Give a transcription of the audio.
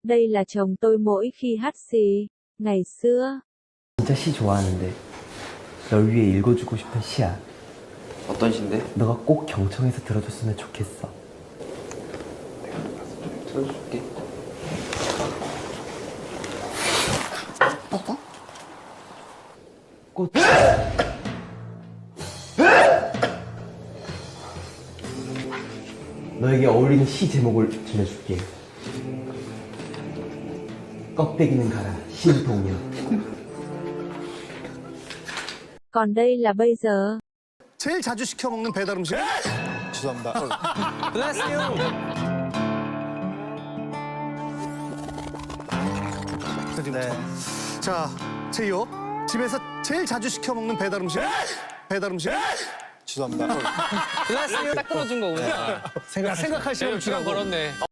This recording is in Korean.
Đây là chồng tôi mỗi khi hắt xì. Ngày xưa, 진짜 시 좋아하는데 널 위해 읽어주고 싶은 시야. 어떤 시인데? 너가 꼭 경청해서 들어줬으면 좋겠어. 틀어줄게. 꽃. 너에게 어울리는 시 제목을 전해줄게. 껍데기는 가라 신동요. còn đây là bây giờ. 제일 자주 시켜 먹는 배달 음식. 죄송합니다. Bless you. 네. 자, 제이요. 집에서 제일 자주 시켜 먹는 배달 음식. 배달 음식. 죄송합니다. Bless you. 딱 끊어준 거구나. 생각할 시간을 시간 주라고. 걸었네.